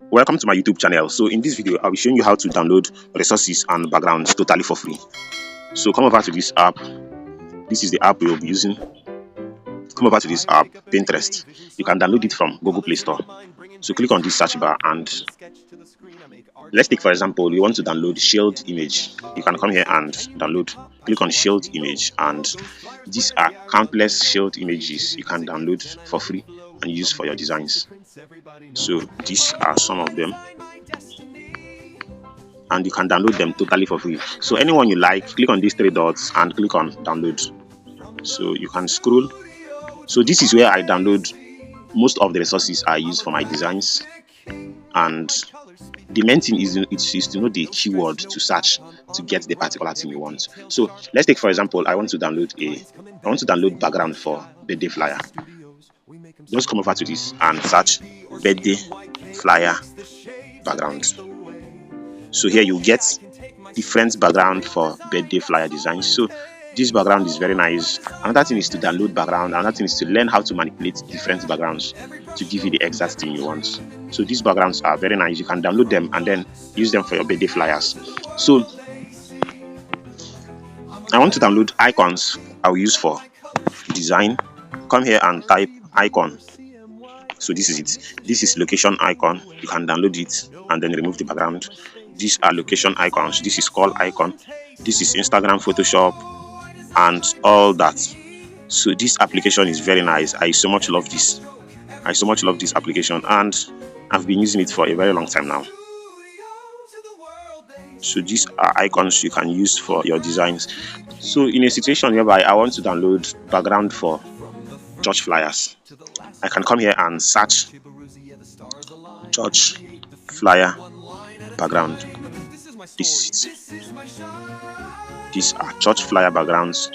Welcome to my YouTube channel. So in this video, I'll be showing you how to download resources and backgrounds totally for free. So come over to this app. This is the app we'll be using. Come over to this app, Pinterest. You can download it from Google Play Store. So click on this search bar and let's take, for example, you want to download shield image. You can come here and download. Click on shield image, and these are countless shield images you can download for free and use for your designs. So these are some of them, and you can download them totally for free. So anyone you like, click on these three dots and click on download. So you can scroll. So this is where I download most of the resources I use for my designs, and the main thing is to know the keyword to search to get the particular thing you want. So let's take, for example, I want to download background for birthday flyer. Just come over to this and search birthday flyer background. So here you get different background for birthday flyer design. So this background is very nice. Another thing is to download background. Another thing is to learn how to manipulate different backgrounds to give you the exact thing you want. So these backgrounds are very nice. You can download them and then use them for your birthday flyers. So I want to download icons I will use for design. Come here and type icon. So this is it. This is location icon. You can download it and then remove the background. These are location icons. This is called icon. This is Instagram, Photoshop, and all that. So this application is very nice. I so much love this. I so much love this application, and I've been using it for a very long time now. So these are icons you can use for your designs. So in a situation whereby I want to download background for church flyers, I can come here and search church flyer background. These are church flyer backgrounds,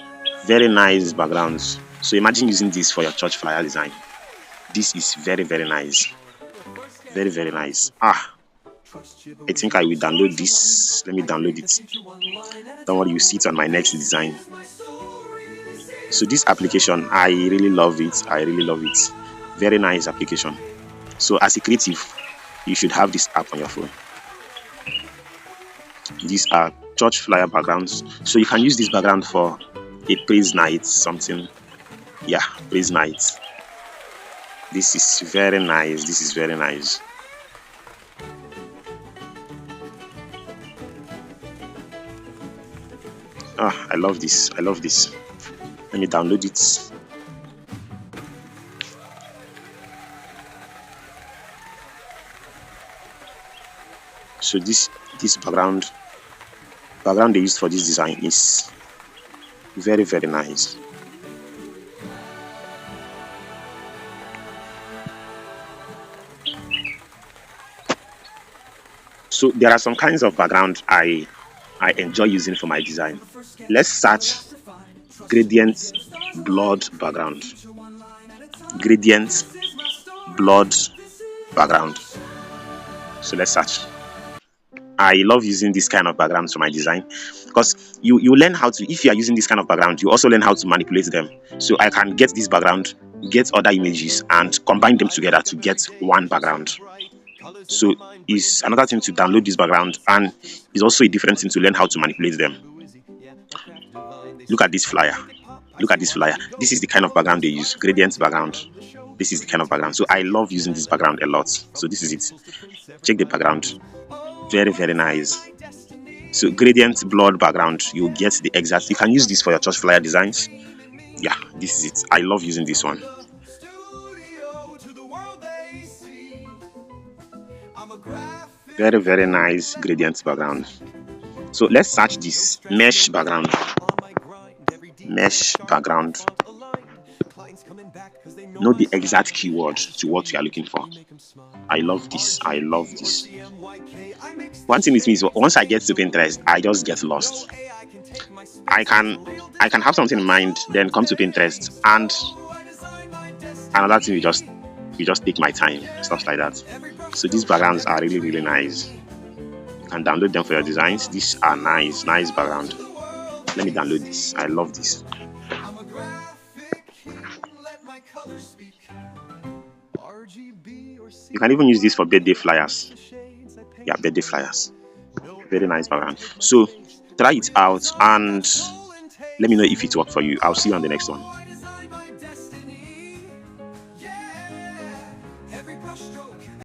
very nice backgrounds. So imagine using this for your church flyer design. This is very nice, very nice. I think I will download this. Let me download it. Don't worry, you see it on my next design. So this application, I really love it. Very nice application. So as a creative, you should have this app on your phone. These are church flyer backgrounds. So you can use this background for a praise night, something. Yeah, praise night. This is very nice. I love this. Let me download it. So this background they used for this design is very nice. So there are some kinds of background I enjoy using for my design. Let's search gradient blood background. Gradient blood background. So let's search. I love using this kind of backgrounds for my design because you learn how to, if you are using this kind of background, you also learn how to manipulate them. So I can get this background, get other images, and combine them together to get one background. So it's another thing to download this background, and it's also a different thing to learn how to manipulate them. Look at this flyer. This is the kind of background they use, gradient background. This is the kind of background. So I love using this background a lot. So this is it. Check the background. Very nice. So gradient blood background, you get the exact. You can use this for your church flyer designs. Yeah, this is it. I love using this one. Very nice gradient background. So let's search this mesh background. Know the exact keyword to what you are looking for. I love this. One thing with me is once I get to Pinterest, I just get lost. I can have something in mind, then come to Pinterest, and another thing, you just take my time, stuff like that. So these backgrounds are really nice. You can download them for your designs. These are nice background. Let me download this. I love this. RGB or You can even use this for birthday flyers. Yeah, birthday flyers. Very nice background. So try it out and let me know if it worked for you. I'll see you on the next one.